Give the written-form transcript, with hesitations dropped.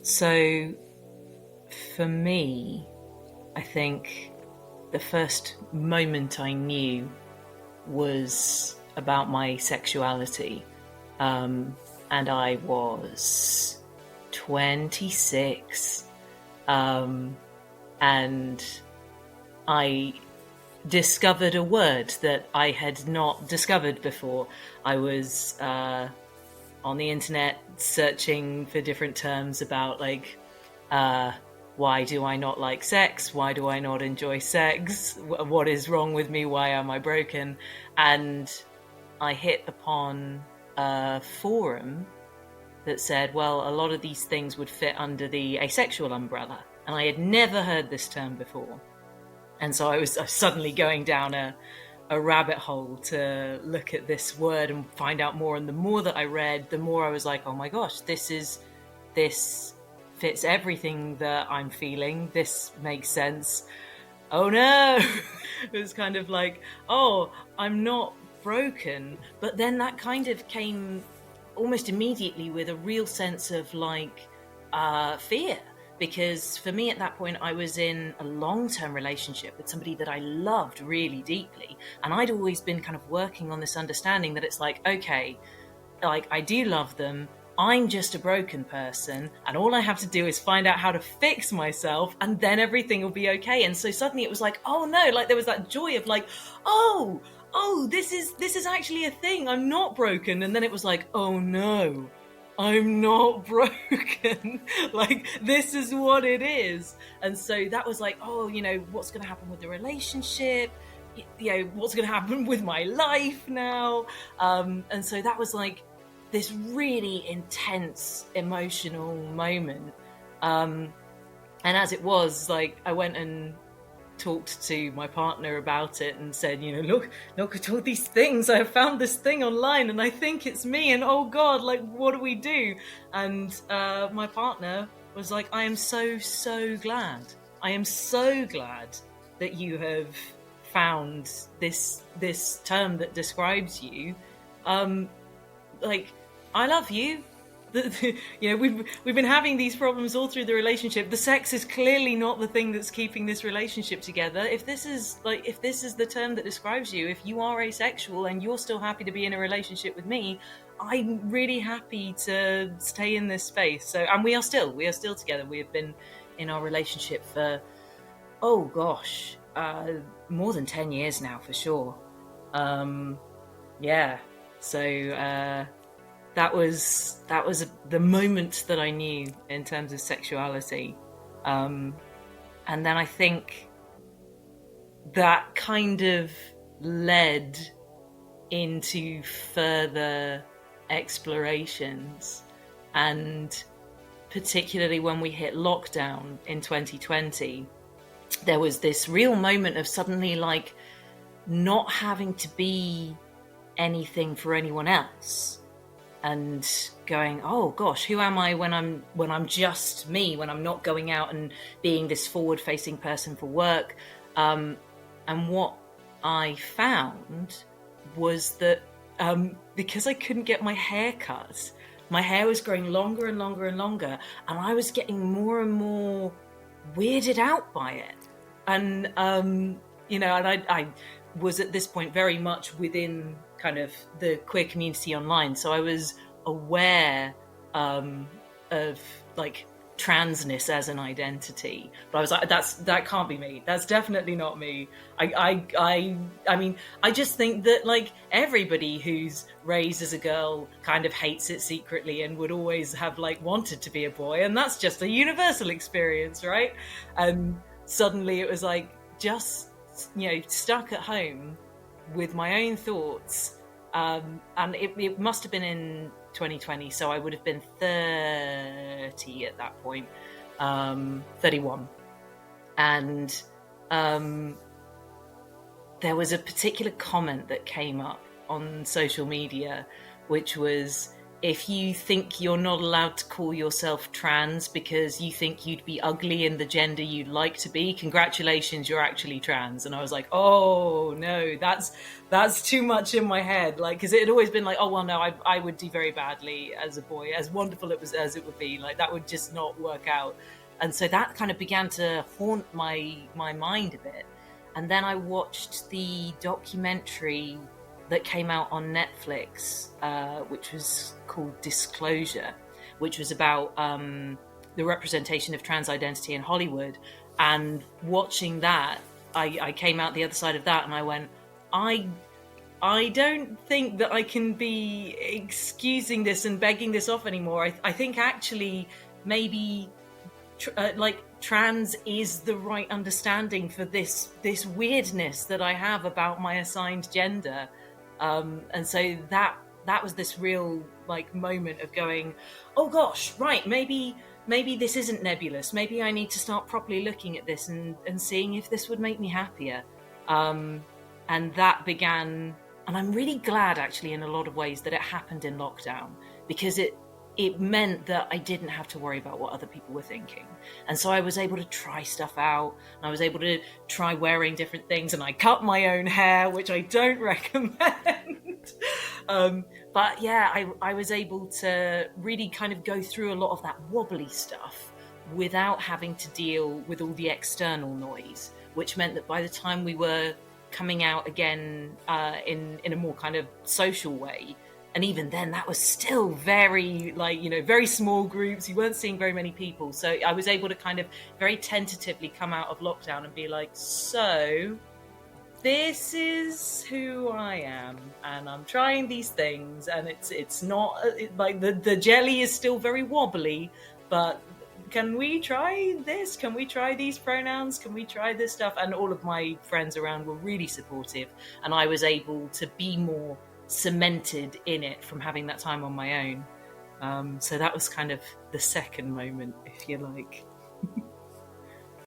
So for me, I think the first moment I knew was about my sexuality. And I was 26. And I discovered a word that I had not discovered before. I was on the internet searching for different terms about uh, why do I not like sex? Why do I not enjoy sex? What is wrong with me? Why am I broken? And I hit upon a forum that said, well, a lot of these things would fit under the asexual umbrella. And I had never heard this term before. And so I was suddenly going down a rabbit hole to look at this word and find out more. And the more that I read, the more I was like, oh my gosh, this fits everything that I'm feeling. This makes sense. Oh no. It was kind of like, oh, I'm not broken. But then that kind of came almost immediately with a real sense of fear. Because for me at that point, I was in a long-term relationship with somebody that I loved really deeply. And I'd always been kind of working on this understanding that it's like, okay, like I do love them. I'm just a broken person. And all I have to do is find out how to fix myself and then everything will be okay. And so suddenly it was like, oh no, like there was that joy of like, oh, this is actually a thing. I'm not broken. And then it was like, oh no, I'm not broken. Like, this is what it is. And so that was like, oh, what's going to happen with the relationship? What's going to happen with my life now? And so that was like this really intense emotional moment. And as it was, like, I went and talked to my partner about it and said, look at all these things. I have found this thing online and I think it's me, and oh God, like, what do we do? And my partner was like, I am so glad. I am so glad that you have found this term that describes you. Like, I love you. We've been having these problems all through the relationship. The sex is clearly not the thing that's keeping this relationship together. If this is the term that describes you, if you are asexual and you're still happy to be in a relationship with me, I'm really happy to stay in this space. So, and we are still together. We have been in our relationship for, oh gosh, more than 10 years now for sure. Yeah. So, that was the moment that I knew in terms of sexuality. And then I think that kind of led into further explorations. And particularly when we hit lockdown in 2020, there was this real moment of suddenly like not having to be anything for anyone else. And going, oh gosh, who am I when I'm just me, when I'm not going out and being this forward-facing person for work? And what I found was that because I couldn't get my hair cut, my hair was growing longer and longer and longer, and I was getting more and more weirded out by it. And and I was at this point very much within kind of the queer community online, so I was aware of like transness as an identity, but I was like, that can't be me. That's definitely not me. I mean, I just think that like everybody who's raised as a girl kind of hates it secretly and would always have like wanted to be a boy, and that's just a universal experience, right? And suddenly it was like just stuck at home with my own thoughts, and it must have been in 2020, so I would have been 30 at that point, 31. And there was a particular comment that came up on social media, which was, if you think you're not allowed to call yourself trans because you think you'd be ugly in the gender you'd like to be, congratulations, you're actually trans. And I was like, oh no, that's too much in my head. Like, because it had always been like, oh well, no, I would do very badly as a boy, as wonderful as it would be. Like, that would just not work out. And so that kind of began to haunt my mind a bit. And then I watched the documentary that came out on Netflix, which was called Disclosure, which was about the representation of trans identity in Hollywood. And watching that, I came out the other side of that and I went, I don't think that I can be excusing this and begging this off anymore. I think actually maybe trans is the right understanding for this weirdness that I have about my assigned gender. And so that was this real like moment of going, oh gosh, right, maybe this isn't nebulous. Maybe I need to start properly looking at this and seeing if this would make me happier. And that began, and I'm really glad actually in a lot of ways that it happened in lockdown, because it meant that I didn't have to worry about what other people were thinking. And so I was able to try stuff out, and I was able to try wearing different things, and I cut my own hair, which I don't recommend. But yeah, I was able to really kind of go through a lot of that wobbly stuff without having to deal with all the external noise, which meant that by the time we were coming out again in a more kind of social way, and even then that was still very very small groups, you weren't seeing very many people, so I was able to kind of very tentatively come out of lockdown and be like, so this is who I am, and I'm trying these things, and it's not like the jelly is still very wobbly, but can we try this? Can we try these pronouns? Can we try this stuff? And all of my friends around were really supportive, and I was able to be more cemented in it from having that time on my own. So that was kind of the second moment, if you like.